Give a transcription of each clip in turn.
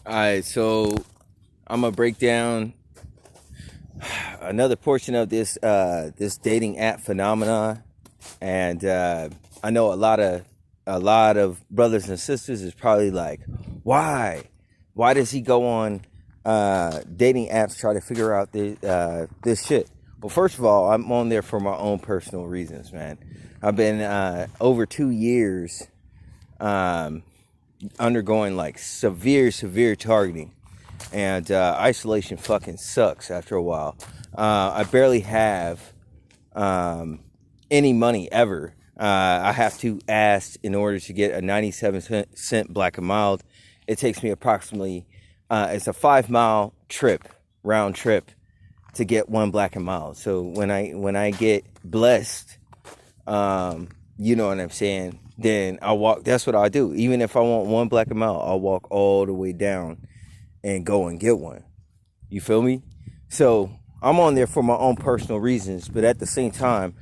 All right, so I'm gonna break down another portion of this dating app phenomenon, and I know a lot of brothers and sisters is probably like, why does he go on dating apps try to figure out this shit? Well, first of all, I'm on there for my own personal reasons, man. I've been over 2 years undergoing like severe targeting, and isolation fucking sucks after a while. I barely have any money ever. I have to ask in order to get a 97-cent black and mild. It takes me approximately it's a 5 mile trip, round trip, to get one black and mild. So when I get blessed, you know what I'm saying, then I'll walk. That's what I do. Even if I want one black and mild, I'll walk all the way down and go and get one. You feel me? So I'm on there for my own personal reasons, but at the same time,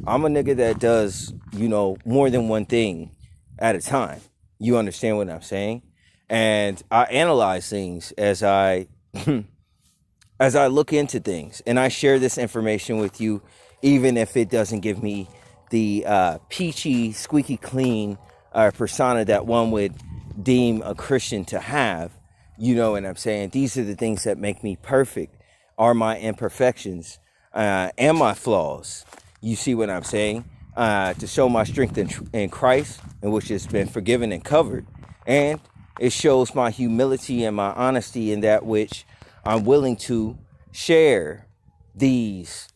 I'm a nigga that does, more than one thing at a time. You understand what I'm saying? And I analyze things as I as I look into things, and I share this information with you, even if it doesn't give me the peachy, squeaky clean persona that one would deem a Christian to have. You know what I'm saying? These are the things that make me perfect, are my imperfections and my flaws. You see what I'm saying? To show my strength in Christ, in which has been forgiven and covered. And it shows my humility and my honesty in that which I'm willing to share these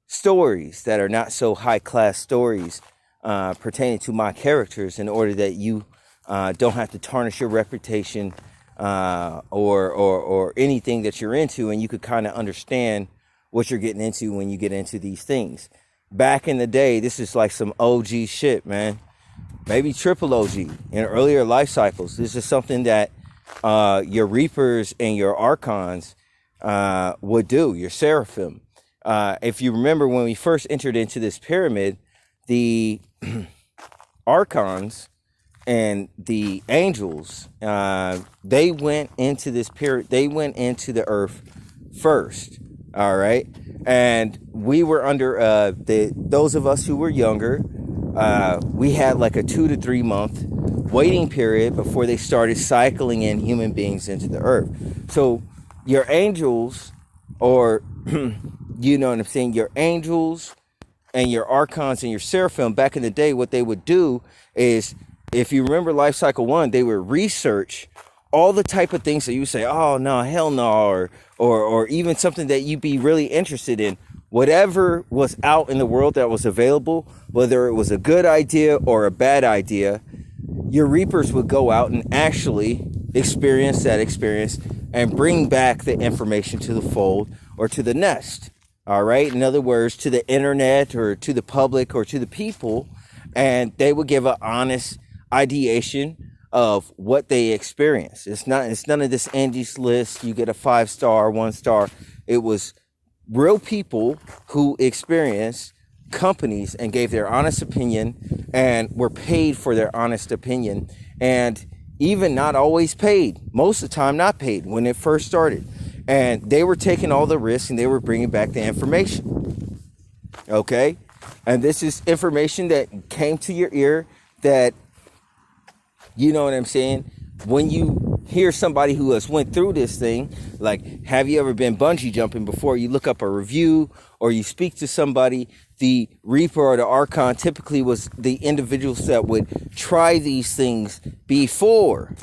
stories that are not so high-class stories pertaining to my characters, in order that you don't have to tarnish your reputation or anything that you're into, and you could kind of understand what you're getting into when you get into these things. Back in the day, this is like some OG shit, man. Maybe triple OG in earlier life cycles. This is something that your reapers and your archons would do, your seraphim. If you remember, when we first entered into this pyramid, the archons and the angels, they went into this period. They went into the earth first. All right. And we were under those of us who were younger. We had like a 2 to 3 month waiting period before they started cycling in human beings into the earth. So your angels, or you know what I'm saying, your angels and your archons and your seraphim, back in the day, what they would do is, if you remember life cycle 1, they would research all the type of things that you say, oh no, hell no, or even something that you'd be really interested in. Whatever was out in the world that was available, whether it was a good idea or a bad idea, your reapers would go out and actually experience that experience and bring back the information to the fold or to the nest. All right. In other words, to the internet or to the public or to the people. And they would give an honest ideation of what they experienced. It's none of this Angie's List. You get a 5-star, 1-star. It was real people who experienced companies and gave their honest opinion and were paid for their honest opinion, and even not always paid, most of the time not paid when it first started. And they were taking all the risks and they were bringing back the information. Okay. And this is information that came to your ear that, you know what I'm saying, when you hear somebody who has went through this thing, like, have you ever been bungee jumping before? You look up a review or you speak to somebody. The reaper or the archon typically was the individuals that would try these things before,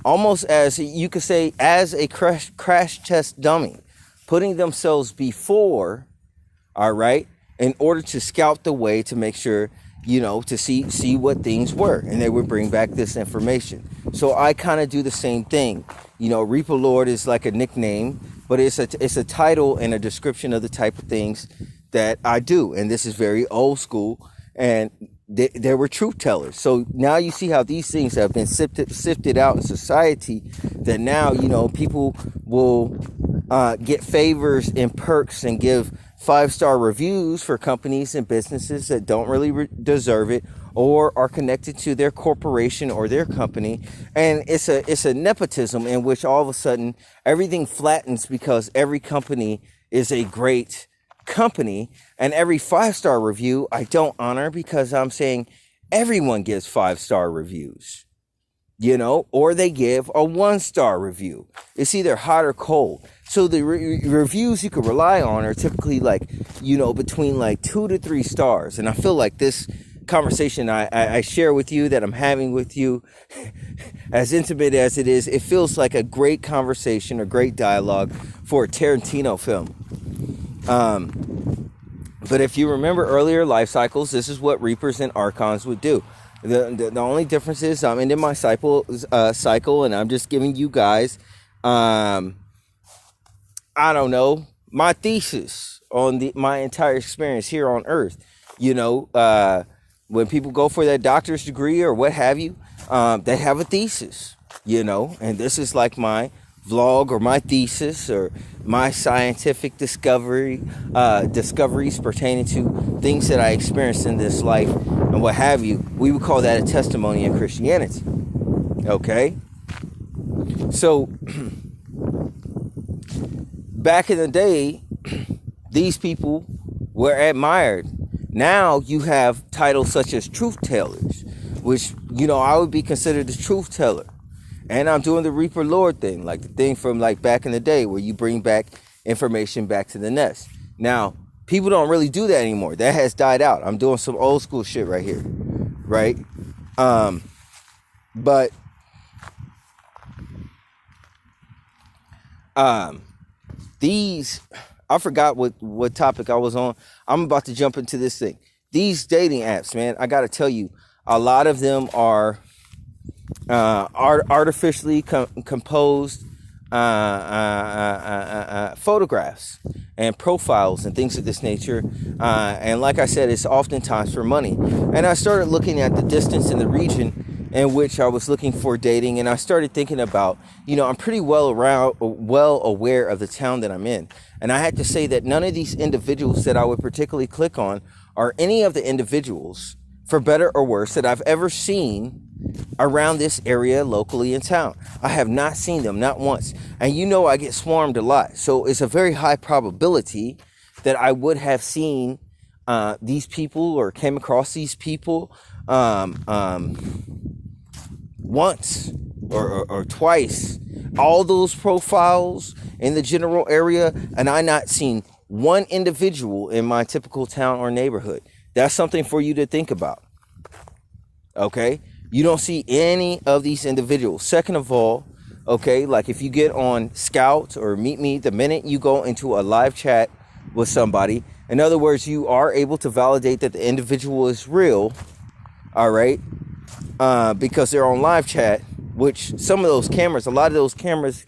almost as you could say, as a crash test dummy, putting themselves before, all right, in order to scout the way, to make sure, to see what things were, and they would bring back this information. So I kind of do the same thing. Reaper Lord is like a nickname, but it's a title and a description of the type of things that I do. And this is very old school, and there were truth tellers. So now you see how these things have been sifted out in society, that now, people will get favors and perks and give 5-star reviews for companies and businesses that don't really deserve it, or are connected to their corporation or their company. And it's a nepotism in which all of a sudden everything flattens because every company is a great company, and every 5-star review I don't honor because I'm saying everyone gives 5-star reviews, or they give a 1-star review. It's either hot or cold. So the reviews you can rely on are typically between 2 to 3 stars. And I feel like this conversation I share with you, that I'm having with you, as intimate as it is, it feels like a great conversation, a great dialogue for a Tarantino film. But if you remember earlier life cycles, this is what Reapers and Archons would do. The only difference is I'm into my cycle, and I'm just giving you guys, my thesis on my entire experience here on Earth. When people go for that doctor's degree or what have you, they have a thesis, and this is like my vlog or my thesis or my scientific discoveries pertaining to things that I experienced in this life and what have you. We would call that a testimony in Christianity. Okay? So, back in the day, these people were admired. Now you have titles such as truth tellers, which, I would be considered a truth teller. And I'm doing the Reaper Lord thing, like the thing from back in the day where you bring back information back to the nest. Now, people don't really do that anymore. That has died out. I'm doing some old school shit right here, right? But these, I forgot what topic I was on. I'm about to jump into this thing. These dating apps, man, I got to tell you, a lot of them are artificially composed photographs and profiles and things of this nature, and like I said, it's oftentimes for money. And I started looking at the distance in the region in which I was looking for dating, and I started thinking about, I'm pretty well aware of the town that I'm in, and I had to say that none of these individuals that I would particularly click on are any of the individuals, for better or worse, that I've ever seen around this area locally in town. I have not seen them, not once. And I get swarmed a lot. So it's a very high probability that I would have seen these people or came across these people once or twice. All those profiles in the general area, and I not seen one individual in my typical town or neighborhood. That's something for you to think about. Okay? You don't see any of these individuals. Second of all, okay, like if you get on Scout or Meet Me, the minute you go into a live chat with somebody, in other words, you are able to validate that the individual is real, all right? Because they're on live chat, which a lot of those cameras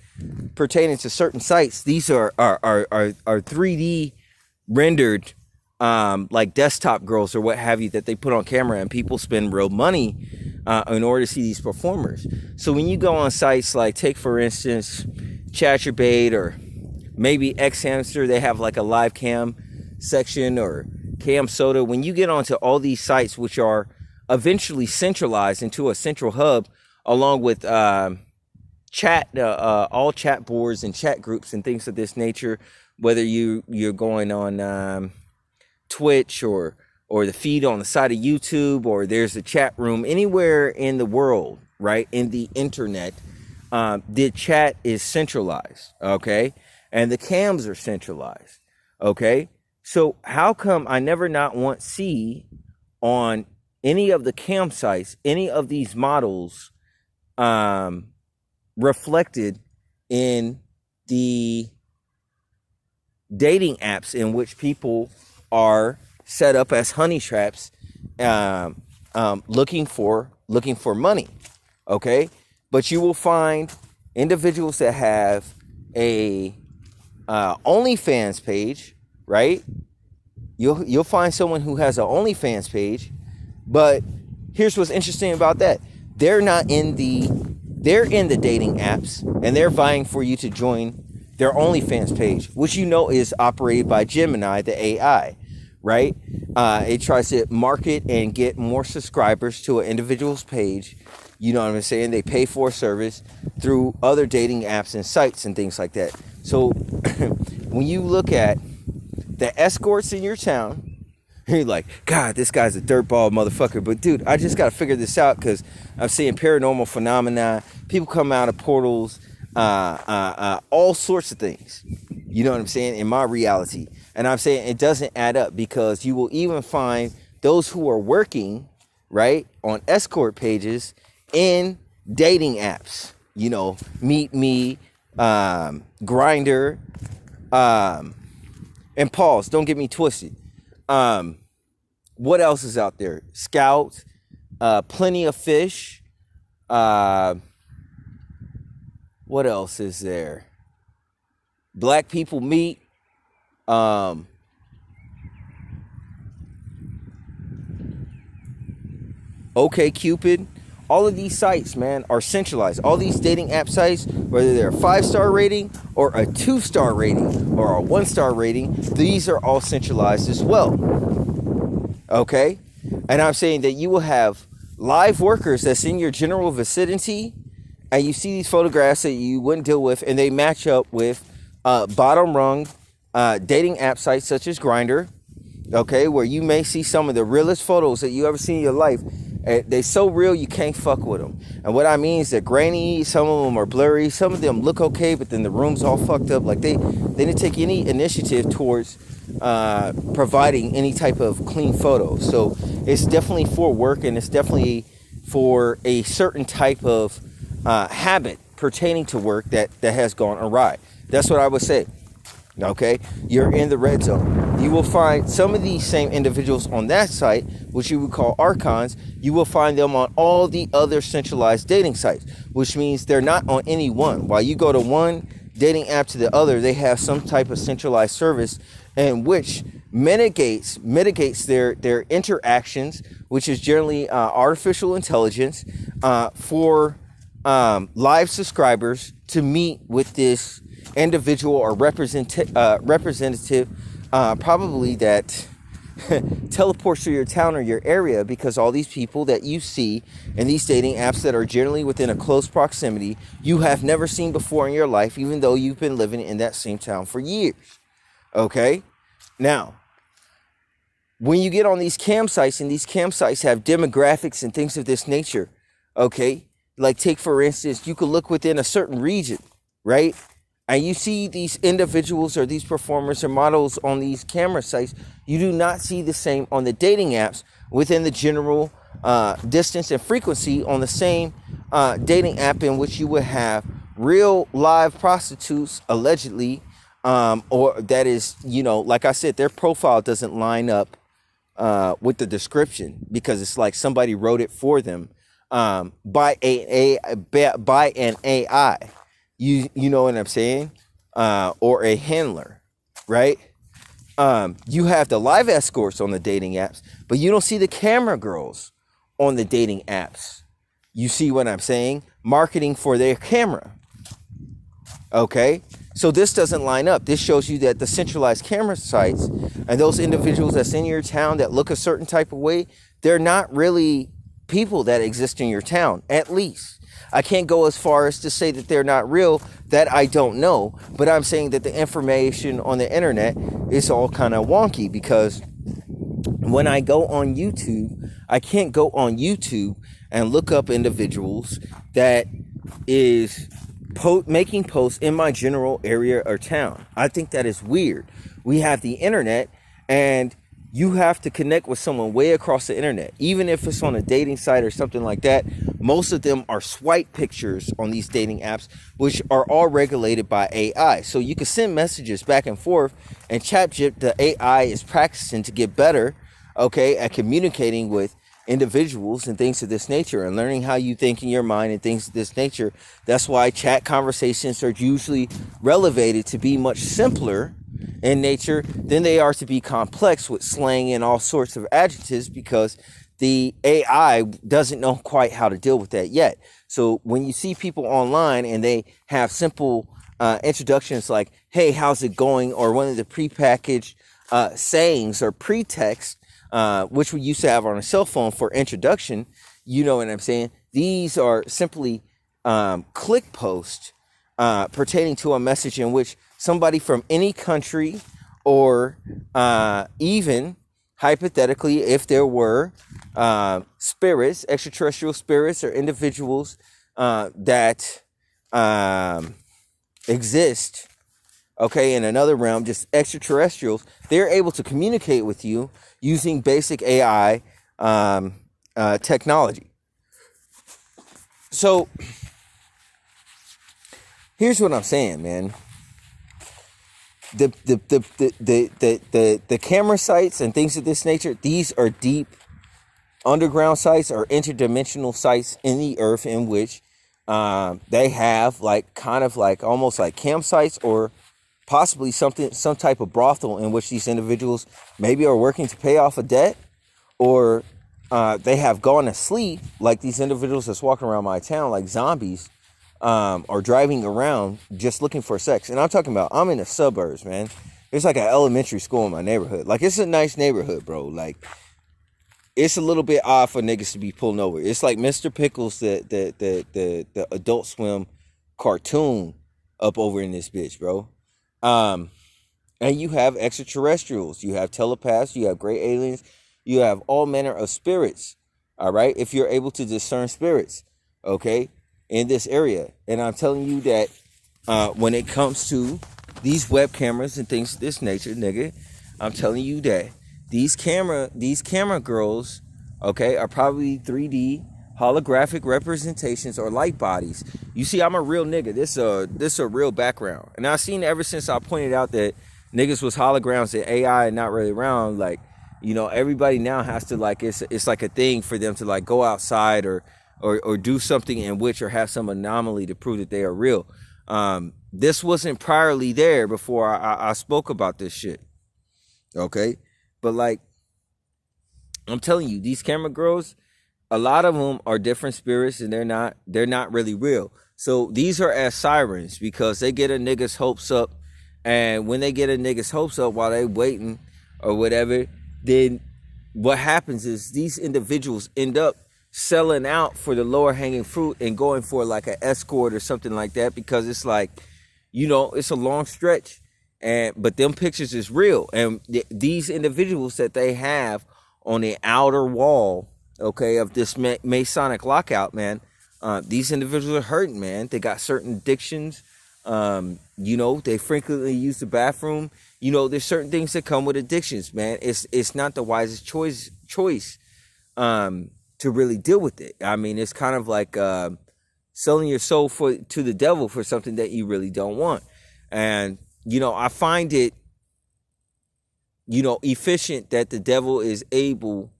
pertaining to certain sites, these are 3D rendered, like desktop girls or what have you, that they put on camera, and people spend real money in order to see these performers. So when you go on sites like, take for instance, ChatterBait or maybe Xhamster, they have like a live cam section, or Cam Soda. When you get onto all these sites, which are eventually centralized into a central hub, along with all chat boards and chat groups and things of this nature, whether you're going on Twitch or the feed on the side of YouTube, or there's a chat room anywhere in the world, right, in the internet, the chat is centralized, okay, and the cams are centralized, okay. So how come I never not once see on any of the campsites any of these models reflected in the dating apps in which people are set up as honey traps, looking for money, okay? But you will find individuals that have a OnlyFans page, right? You'll find someone who has an OnlyFans page, but here's what's interesting about that: they're in the dating apps, and they're vying for you to join their OnlyFans page, which is operated by Gemini, the AI, right? It tries to market and get more subscribers to an individual's page. You know what I'm saying? They pay for a service through other dating apps and sites and things like that. So when you look at the escorts in your town, you're like, God, this guy's a dirtball motherfucker. But dude, I just got to figure this out because I'm seeing paranormal phenomena. People come out of portals, all sorts of things. You know what I'm saying? In my reality. And I'm saying it doesn't add up because you will even find those who are working, right, on escort pages in dating apps. You know, Meet Me, Grindr, and pause, don't get me twisted. What else is out there? Scout, Plenty of Fish. What else is there? Black People Meet. OK Cupid. All of these sites, man, are centralized. All these dating app sites, whether they're a 5-star rating or a 2-star rating or a 1-star rating, these are all centralized as well. Okay? And I'm saying that you will have live workers that's in your general vicinity, and you see these photographs that you wouldn't deal with, and they match up with bottom rung dating app sites such as Grindr, okay, where you may see some of the realest photos that you ever seen in your life. They're so real you can't fuck with them. And what I mean is they're grainy, some of them are blurry, some of them look okay, but then the room's all fucked up. Like they didn't take any initiative towards providing any type of clean photos. So it's definitely for work, and it's definitely for a certain type of habit pertaining to work that has gone awry. That's what I would say. Okay, you're in the red zone. You will find some of these same individuals on that site, which you would call archons. You will find them on all the other centralized dating sites, which means they're not on any one. While you go to one dating app to the other, they have some type of centralized service in which mitigates their interactions, which is generally artificial intelligence, for live subscribers to meet with this individual or representative, probably that teleports to your town or your area, because all these people that you see in these dating apps that are generally within a close proximity, you have never seen before in your life, even though you've been living in that same town for years. Okay? Now, when you get on these campsites, and these campsites have demographics and things of this nature, okay? Like take, for instance, you could look within a certain region, right? And you see these individuals or these performers or models on these camera sites. You do not see the same on the dating apps within the general distance and frequency on the same dating app in which you would have real live prostitutes, allegedly, or that is, you know, like I said, their profile doesn't line up with the description because it's like somebody wrote it for them by an AI. You know what I'm saying? Or a handler, right? You have the live escorts on the dating apps, but you don't see the camera girls on the dating apps. You see what I'm saying? Marketing for their camera. Okay? So this doesn't line up. This shows you that the centralized camera sites and those individuals that's in your town that look a certain type of way, they're not really people that exist in your town, at least. I can't go as far as to say that they're not real. That I don't know. But I'm saying that the information on the internet is all kind of wonky, because when I go on YouTube, I can't go on YouTube and look up individuals that is making posts in my general area or town. I think that is weird. We have the internet, and you have to connect with someone way across the internet, even if it's on a dating site or something like that. Most of them are swipe pictures on these dating apps, which are all regulated by AI. So you can send messages back and forth, and ChatGPT, the AI, is practicing to get better, okay, at communicating with individuals and things of this nature, and learning how you think in your mind and things of this nature. That's why chat conversations are usually relegated to be much simpler in nature than they are to be complex with slang and all sorts of adjectives, because the AI doesn't know quite how to deal with that yet. So when you see people online and they have simple introductions like, hey, how's it going? Or one of the prepackaged sayings or pretext which we used to have on a cell phone for introduction. You know what I'm saying? These are simply click posts pertaining to a message in which somebody from any country, or even hypothetically, if there were spirits, extraterrestrial spirits, or individuals that exist, okay, in another realm, just extraterrestrials, they're able to communicate with you using basic AI technology. So here's what I'm saying, man. The camera sites and things of this nature, these are deep underground sites or interdimensional sites in the earth in which they have like kind of like almost like campsites, or possibly some type of brothel in which these individuals maybe are working to pay off a debt, or they have gone to sleep, like these individuals that's walking around my town like zombies, or driving around just looking for sex. And I'm talking about, I'm in the suburbs, man. There's like an elementary school in my neighborhood. Like, it's a nice neighborhood, bro. Like, it's a little bit odd for niggas to be pulling over. It's like Mr. Pickles, the Adult Swim cartoon up over in this bitch, bro. And you have extraterrestrials, you have telepaths, you have great aliens, you have all manner of spirits, all right? If you're able to discern spirits, okay, in this area. And I'm telling you that when it comes to these web cameras and things of this nature, nigga, I'm telling you that these camera girls, okay, are probably 3D holographic representations or light bodies. You see, I'm a real nigga. This a real background. And I've seen ever since I pointed out that niggas was holograms and AI and not really around, like, you know, everybody now has to, like, it's like a thing for them to like go outside or do something in which, or have some anomaly to prove that they are real. This wasn't priorly there before I spoke about this shit. Okay? But like, I'm telling you, these camera girls, a lot of them are different spirits, and they're not really real. So these are as sirens, because they get a nigga's hopes up, and when they get a nigga's hopes up while they waiting or whatever, then what happens is these individuals end up selling out for the lower hanging fruit and going for like an escort or something like that, because it's like, you know, it's a long stretch, but them pictures is real. And these individuals that they have on the outer wall, okay, of this Masonic lockout, man, these individuals are hurting, man. They got certain addictions. You know, they frequently use the bathroom. You know, there's certain things that come with addictions, man. It's not the wisest choice to really deal with it. I mean, it's kind of like selling your soul to the devil for something that you really don't want. And, you know, I find it, you know, efficient that the devil is able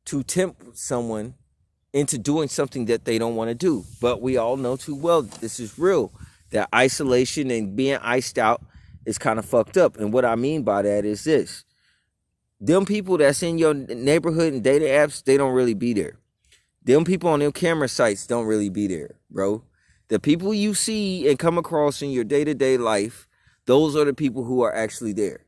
to tempt someone into doing something that they don't want to do. But we all know too well that this is real, that isolation and being iced out is kind of fucked up. And what I mean by that is this: them people that's in your neighborhood and dating apps, they don't really be there. Them people on them camera sites don't really be there, bro. The people you see and come across in your day-to-day life, those are the people who are actually there.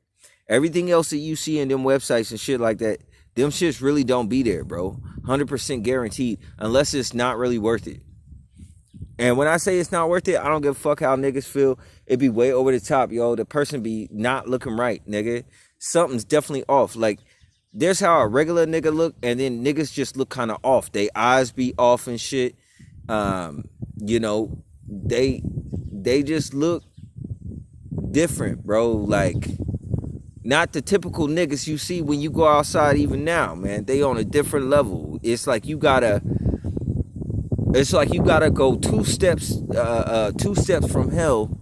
Everything else that you see in them websites and shit like that, them shits really don't be there, bro. 100% guaranteed, unless it's not really worth it. And when I say it's not worth it, I don't give a fuck how niggas feel. It be way over the top, yo. The person be not looking right, nigga. Something's definitely off. Like, there's how a regular nigga look, and then niggas just look kind of off. They eyes be off and shit. You know, they just look different, bro. Like, not the typical niggas you see when you go outside even now, man. They on a different level. It's like you gotta go two steps from hell,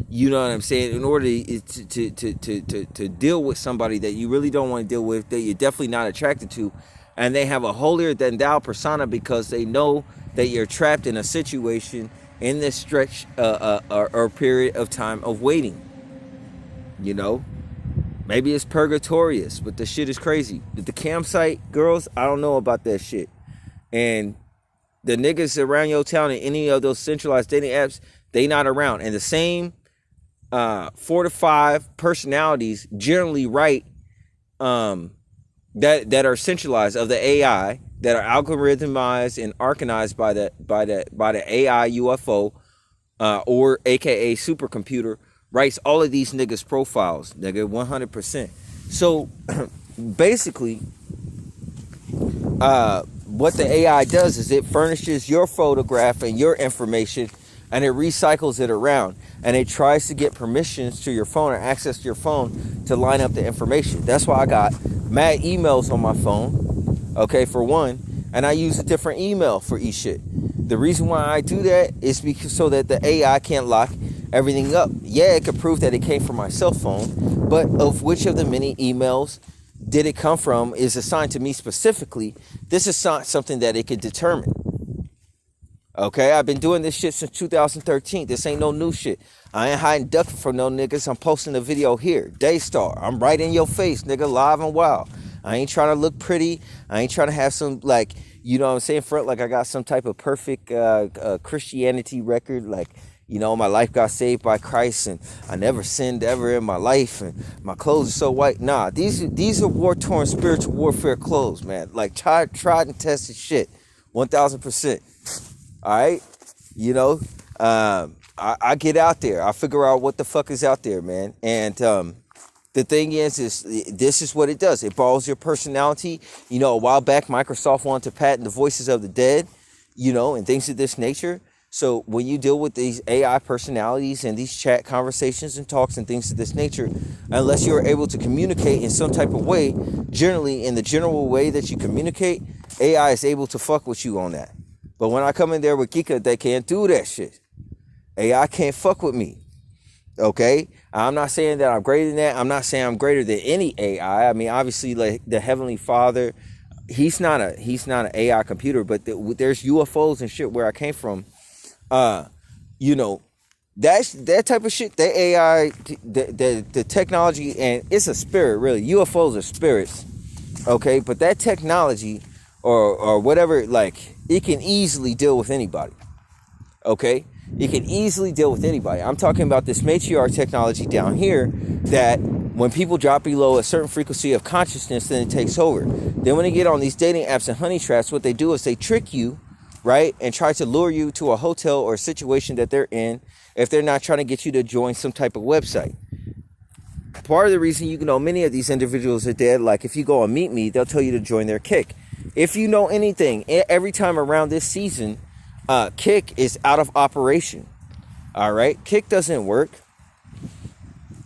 you know what I'm saying, in order to deal with somebody that you really don't want to deal with, that you're definitely not attracted to, and they have a holier than thou persona because they know that you're trapped in a situation in this stretch or period of time of waiting. You know, maybe it's purgatorious, but the shit is crazy. The campsite girls, I don't know about that shit. And the niggas around your town in any of those centralized dating apps, they not around. And the same 4 to 5 personalities generally write that are centralized of the AI, that are algorithmized and arcanized by the AI UFO, or AKA supercomputer, writes all of these niggas profiles, nigga, 100%. So basically, what the AI does is it furnishes your photograph and your information, and it recycles it around, and it tries to get permissions to your phone or access to your phone to line up the information. That's why I got mad emails on my phone, okay, for one, and I use a different email for each shit. The reason why I do that is because so that the AI can't lock everything up. Yeah, it could prove that it came from my cell phone, but of which of the many emails did it come from is assigned to me specifically. This is not something that it can determine. Okay, I've been doing this shit since 2013. This ain't no new shit. I ain't hiding ducking from no niggas. I'm posting a video here. Daystar. I'm right in your face, nigga, live and wild. I ain't trying to look pretty. I ain't trying to have some, like, you know what I'm saying, front like I got some type of perfect Christianity record. Like, you know, my life got saved by Christ and I never sinned ever in my life and my clothes are so white. Nah, these are war-torn spiritual warfare clothes, man. Like tried and tested shit. 1,000%. All right, you know, I get out there. I figure out what the fuck is out there, man. And the thing is this is what it does. It borrows your personality. You know, a while back, Microsoft wanted to patent the voices of the dead, you know, and things of this nature. So when you deal with these AI personalities and these chat conversations and talks and things of this nature, unless you're able to communicate in some type of way, generally in the general way that you communicate, AI is able to fuck with you on that. But when I come in there with Kika, they can't do that shit. AI can't fuck with me. Okay? I'm not saying that I'm greater than that. I'm not saying I'm greater than any AI. I mean, obviously, like the Heavenly Father, he's not an AI computer, but there's UFOs and shit where I came from. You know, that type of shit, the AI, the technology, and it's a spirit, really. UFOs are spirits. Okay? But that technology or whatever, like, it can easily deal with anybody. Okay? It can easily deal with anybody. I'm talking about this matriarch technology down here that when people drop below a certain frequency of consciousness, then it takes over. Then when they get on these dating apps and honey traps, what they do is they trick you, right? And try to lure you to a hotel or a situation that they're in if they're not trying to get you to join some type of website. Part of the reason, you know, many of these individuals are dead, like if you go on Meet Me, they'll tell you to join their Kick. If you know anything, every time around this season, Kick is out of operation. All right? Kick doesn't work,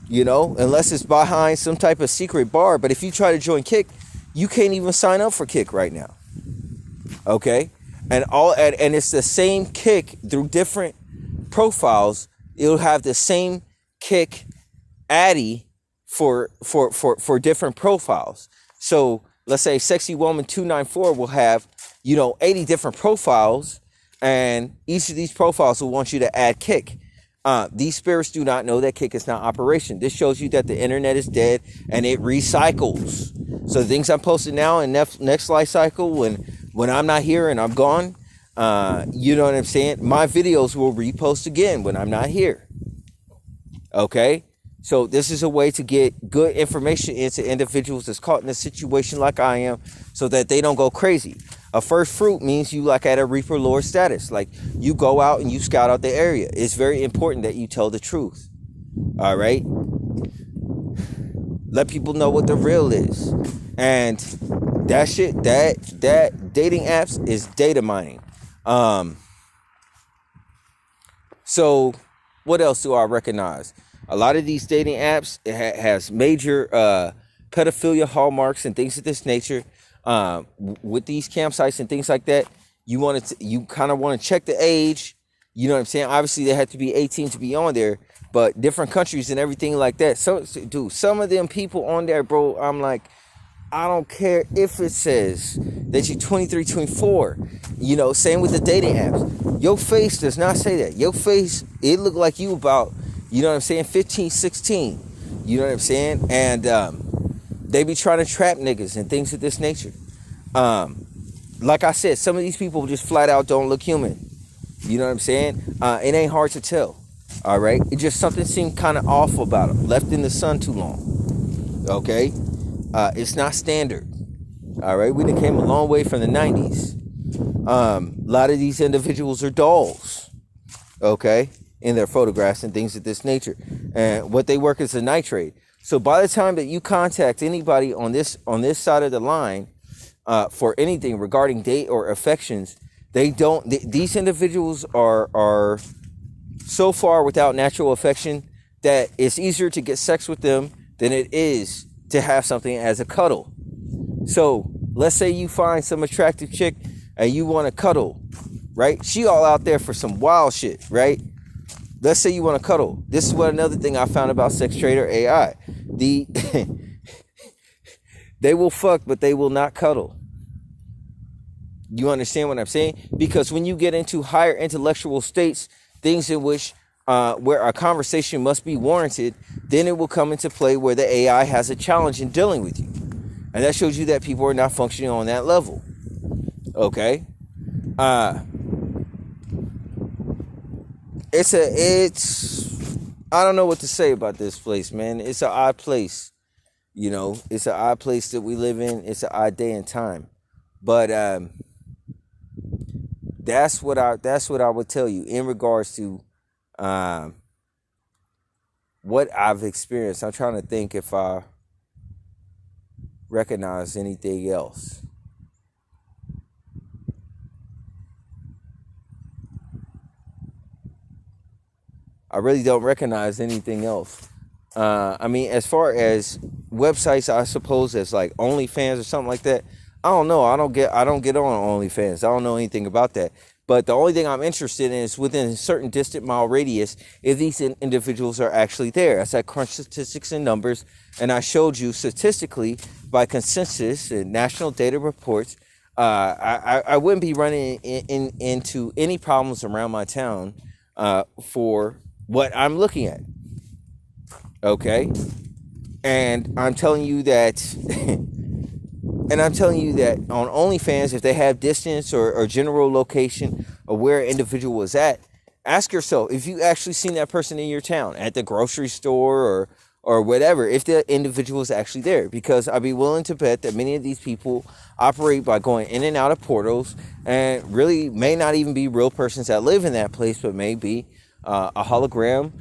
you know, unless it's behind some type of secret bar. But if you try to join Kick, you can't even sign up for Kick right now. Okay? And it's the same Kick through different profiles. It'll have the same Kick Addy for different profiles. So let's say Sexy Woman 294 will have, you know, 80 different profiles, and each of these profiles will want you to add Kick. These spirits do not know that Kick is not operation. This shows you that the internet is dead and it recycles. So the things I'm posting now in next life cycle, when I'm not here and I'm gone, you know what I'm saying? My videos will repost again when I'm not here. Okay? So this is a way to get good information into individuals that's caught in a situation like I am so that they don't go crazy. A first fruit means you like at a Reaper Lord status. Like you go out and you scout out the area. It's very important that you tell the truth. All right? Let people know what the real is. And that shit, that dating apps is data mining. So what else do I recognize? A lot of these dating apps, it has major pedophilia hallmarks and things of this nature. With these campsites and things like that, you kind of want to check the age. You know what I'm saying? Obviously, they have to be 18 to be on there, but different countries and everything like that. So, dude, some of them people on there, bro, I'm like, I don't care if it says that you're 23, 24. You know, same with the dating apps. Your face does not say that. Your face, it look like you about, you know what I'm saying, 15, 16. You know what I'm saying? And they be trying to trap niggas and things of this nature. Like I said, some of these people just flat out don't look human. You know what I'm saying? It ain't hard to tell. All right? It just something seemed kind of off about them. Left in the sun too long. Okay? It's not standard. All right, we done came a long way from the 90s. A lot of these individuals are dolls, okay, in their photographs and things of this nature. And what they work is a nitrate. So by the time that you contact anybody on this side of the line for anything regarding date or affections, these individuals are so far without natural affection that it's easier to get sex with them than it is to have something as a cuddle. So let's say you find some attractive chick and you want to cuddle, right? She all out there for some wild shit, right? Let's say you want to cuddle. This is what another thing I found about Sex Trader AI. They will fuck, but they will not cuddle. You understand what I'm saying? Because when you get into higher intellectual states, things in which where a conversation must be warranted, then it will come into play where the AI has a challenge in dealing with you. And that shows you that people are not functioning on that level. Okay? It's I don't know what to say about this place, man. It's an odd place. You know, it's an odd place that we live in. It's an odd day and time. But that's what I would tell you in regards to what I've experienced. I'm trying to think if I recognize anything else. I really don't recognize anything else. I mean, as far as websites, I suppose as like OnlyFans or something like that. I don't know. I don't get on OnlyFans. I don't know anything about that. But the only thing I'm interested in is within a certain distant mile radius, if these individuals are actually there. As I crunched statistics and numbers, and I showed you statistically by consensus and national data reports, I wouldn't be running into any problems around my town for what I'm looking at. Okay? And I'm telling you that on OnlyFans, if they have distance or general location of where an individual is at, ask yourself if you actually seen that person in your town at the grocery store or whatever, if the individual is actually there. Because I'd be willing to bet that many of these people operate by going in and out of portals and really may not even be real persons that live in that place, but may be a hologram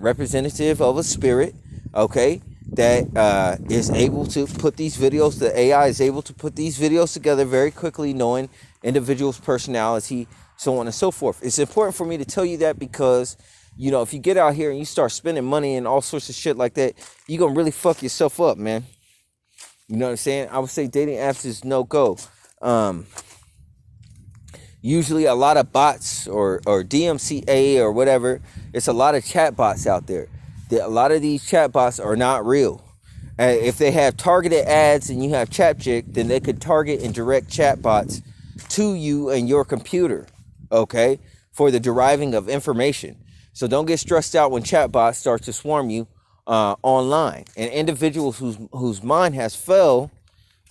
representative of a spirit, okay, that is able to put these videos, the AI is able to put these videos together very quickly, knowing individuals' personality, so on and so forth. It's important for me to tell you that because, you know, if you get out here and you start spending money and all sorts of shit like that, you're going to really fuck yourself up, man. You know what I'm saying? I would say dating apps is no-go. Usually a lot of bots or DMCA or whatever, it's a lot of chat bots out there. A lot of these chat bots are not real. If they have targeted ads and you have ChapChick, then they could target and direct chat bots to you and your computer, okay, for the deriving of information. So don't get stressed out when chat bots start to swarm you online. And individuals whose mind has fell,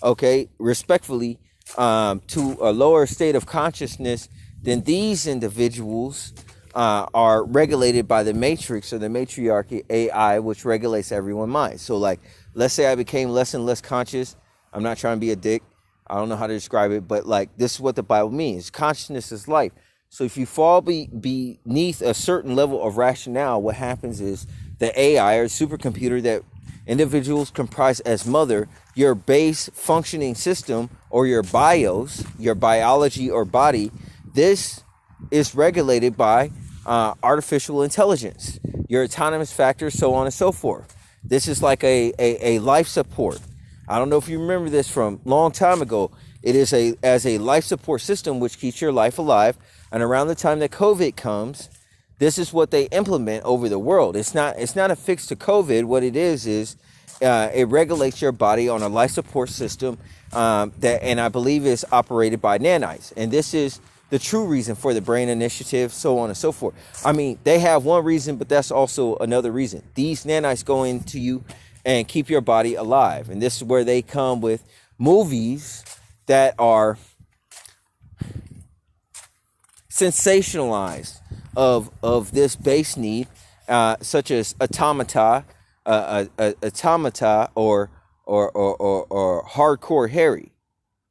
okay, respectfully, to a lower state of consciousness than these individuals are regulated by the matrix or the matriarchy AI, which regulates everyone's mind. So like, let's say I became less and less conscious. I'm not trying to be a dick. I don't know how to describe it, but like, this is what the Bible means. Consciousness is life. So if you fall beneath a certain level of rationale, what happens is the AI or supercomputer that individuals comprise as mother, your base functioning system or your BIOS, your biology or body, this is regulated by artificial intelligence, your autonomous factors, so on and so forth. This is like a life support. I don't know if you remember this from a long time ago. It is as a life support system which keeps your life alive. And around the time that COVID comes, this is what they implement over the world. It's not a fix to COVID. What it is it regulates your body on a life support system and I believe is operated by nanites. And this is the true reason for the brain initiative, so on and so forth. I mean, they have one reason, but that's also another reason. These nanites go into you and keep your body alive. And this is where they come with movies that are sensationalized of this base need, such as automata or Hardcore Harry.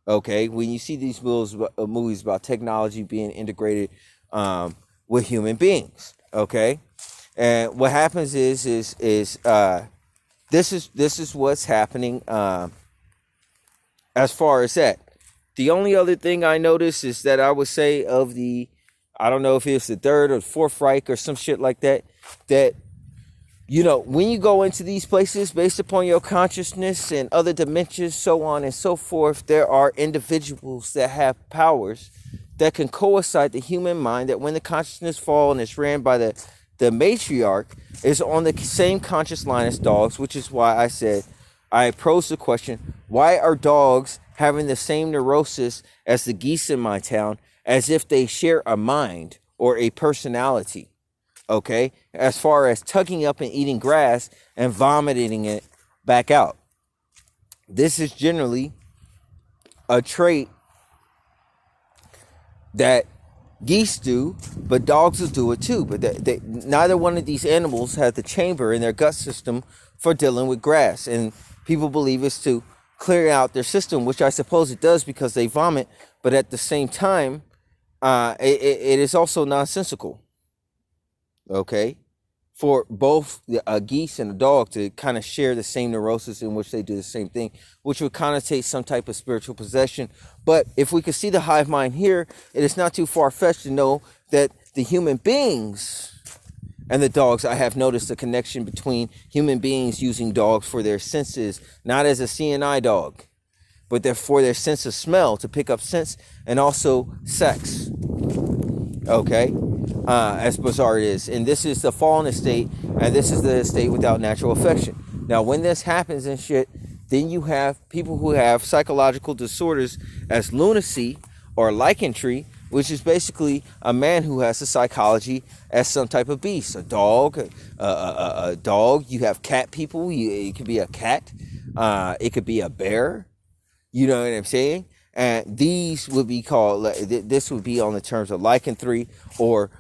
Okay, when you see these movies about technology being integrated with human beings. Okay, and what happens is this is what's happening as far as that. The only other thing I noticed is that I would say of the, I don't know if it's the third or fourth Reich or some shit like that, that, you know, when you go into these places based upon your consciousness and other dimensions, so on and so forth, there are individuals that have powers that can coincide the human mind, that when the consciousness falls and it's ran by the matriarch, is on the same conscious line as dogs, which is why I said, I posed the question, why are dogs having the same neurosis as the geese in my town, as if they share a mind or a personality? Okay, as far as tugging up and eating grass and vomiting it back out. This is generally a trait that geese do, but dogs will do it too. But neither one of these animals has the chamber in their gut system for dealing with grass. And people believe it's to clear out their system, which I suppose it does because they vomit. But at the same time, it is also nonsensical. Okay, for both a geese and a dog to kind of share the same neurosis in which they do the same thing, which would connotate some type of spiritual possession. But if we could see the hive mind here, it is not too far-fetched to know that the human beings and the dogs, I have noticed a connection between human beings using dogs for their senses, not as a CNI dog, but for their sense of smell, to pick up scents, and also sex. Okay, as bizarre it is. And this is the fallen estate, and this is the estate without natural affection. Now, when this happens and shit, then you have people who have psychological disorders as lunacy or lycanthropy, which is basically a man who has a psychology as some type of beast. A dog, a dog. You have cat people. It could be a cat. It could be a bear. You know what I'm saying? And these would be called, this would be on the terms of lycanthropy or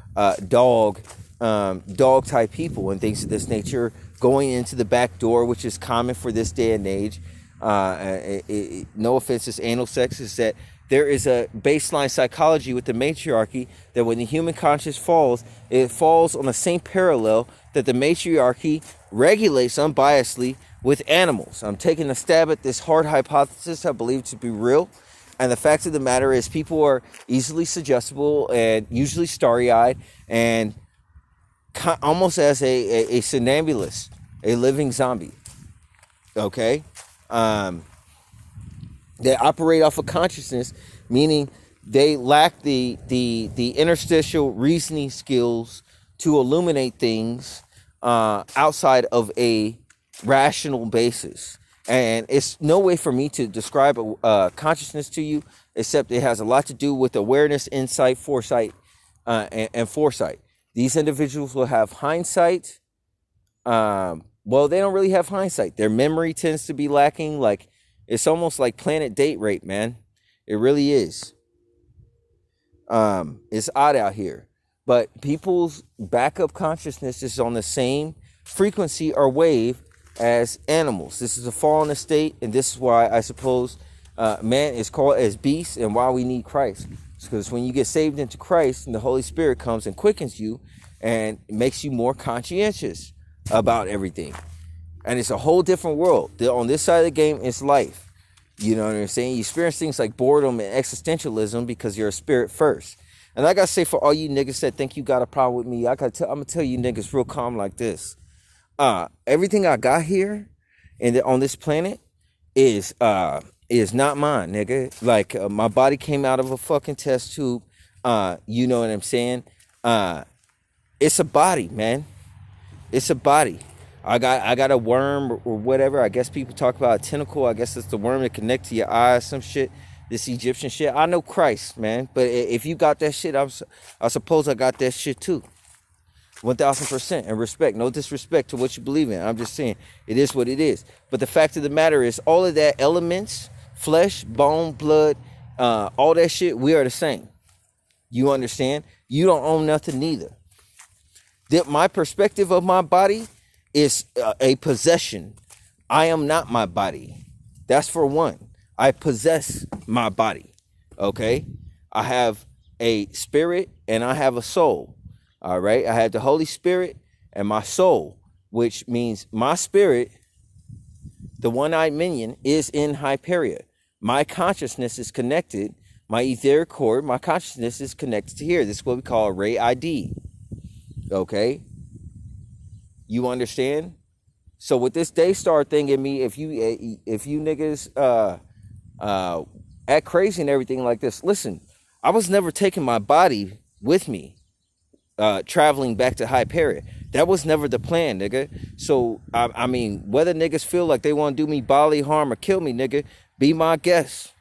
dog type people and things of this nature, going into the back door, which is common for this day and age. No offense, it's anal sex, is that there is a baseline psychology with the matriarchy that when the human conscious falls, it falls on the same parallel that the matriarchy regulates unbiasedly with animals. I'm taking a stab at this hard hypothesis I believe to be real. And the fact of the matter is people are easily suggestible and usually starry-eyed and almost as a somnambulist, a living zombie. Okay? They operate off of consciousness, meaning they lack the interstitial reasoning skills to illuminate things outside of a rational basis. And it's no way for me to describe consciousness to you, except it has a lot to do with awareness, insight, foresight, and foresight. These individuals will have hindsight. Well, they don't really have hindsight. Their memory tends to be lacking. Like, it's almost like planet date rape, man. It really is. It's odd out here. But people's backup consciousness is on the same frequency or wave as animals. This is a fallen estate, and this is why I suppose man is called as beast, and why we need Christ. Because when you get saved into Christ, and the Holy Spirit comes and quickens you and makes you more conscientious about everything. And it's a whole different world. On this side of the game, it's life. You know what I'm saying? You experience things like boredom and existentialism because you're a spirit first. And I gotta say, for all you niggas that think you got a problem with me, I'm gonna tell you niggas real calm like this. Everything I got here and on this planet is not mine, nigga. Like, my body came out of a fucking test tube. You know what I'm saying? It's a body, man. It's a body. I got a worm or whatever. I guess people talk about a tentacle. I guess it's the worm that connects to your eyes, some shit. This Egyptian shit. I know Christ, man. But if you got that shit, I suppose I got that shit too. 1000%, and respect, no disrespect to what you believe in. I'm just saying it is what it is. But the fact of the matter is, all of that elements, flesh, bone, blood, all that shit, we are the same. You understand? You don't own nothing neither. My perspective of my body is a possession. I am not my body. That's for one. I possess my body. Okay, I have a spirit and I have a soul. All right, I have the Holy Spirit and my soul, which means my spirit, the one-eyed minion, is in Hyperia. My consciousness is connected. My etheric cord, my consciousness is connected to here. This is what we call Ray ID. Okay, you understand? So with this Daystar thing in me, if you niggas act crazy and everything like this, listen, I was never taking my body with me, traveling back to Hyperia. That was never the plan, nigga. So I mean, whether niggas feel like they want to do me bodily harm or kill me, nigga, be my guest.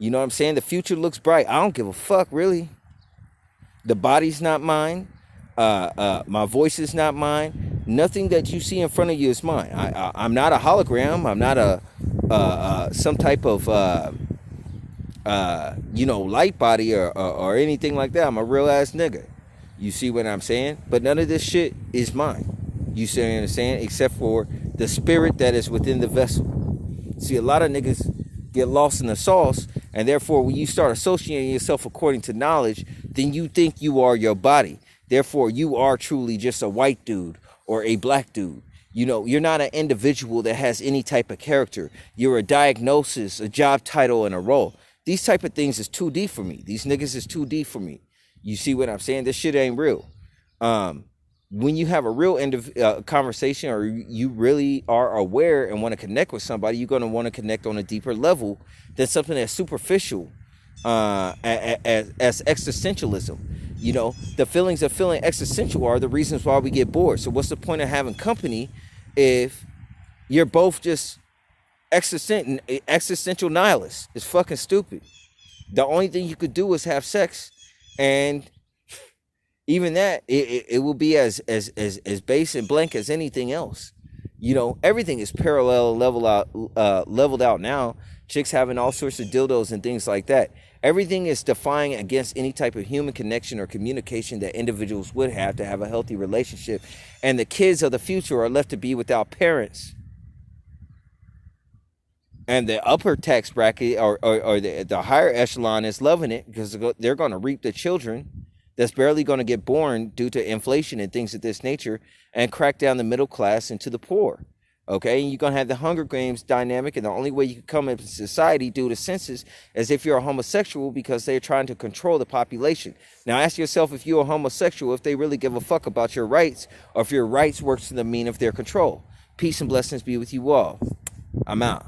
You know what I'm saying? The future looks bright. I don't give a fuck, really. The body's not mine. My voice is not mine. Nothing that you see in front of you is mine. I'm not a hologram. I'm not a some type of light body or anything like that. I'm a real ass nigga. You see what I'm saying? But none of this shit is mine. You see what I'm saying? Except for the spirit that is within the vessel. See, a lot of niggas get lost in the sauce, and therefore when you start associating yourself according to knowledge, then you think you are your body. Therefore, you are truly just a white dude or a black dude. You know, you're not an individual that has any type of character. You're a diagnosis, a job title, and a role. These type of things is 2D for me. These niggas is 2D for me. You see what I'm saying? This shit ain't real. When you have a real conversation, or you really are aware and want to connect with somebody, you're going to want to connect on a deeper level than something that's superficial, as existentialism. You know, the feelings of feeling existential are the reasons why we get bored. So what's the point of having company if you're both just existential nihilists? It's fucking stupid. The only thing you could do is have sex, and even that, it will be as base and blank as anything else. You know, everything is parallel, leveled out now. Chicks having all sorts of dildos and things like that. Everything is defying against any type of human connection or communication that individuals would have to have a healthy relationship. And the kids of the future are left to be without parents. And the upper tax bracket or the higher echelon is loving it because they're going to reap the children that's barely going to get born due to inflation and things of this nature, and crack down the middle class into the poor. Okay, and you're going to have the Hunger Games dynamic, and the only way you can come into society due to census is if you're a homosexual, because they're trying to control the population. Now ask yourself, if you're a homosexual, if they really give a fuck about your rights, or if your rights works to the mean of their control. Peace and blessings be with you all. I'm out.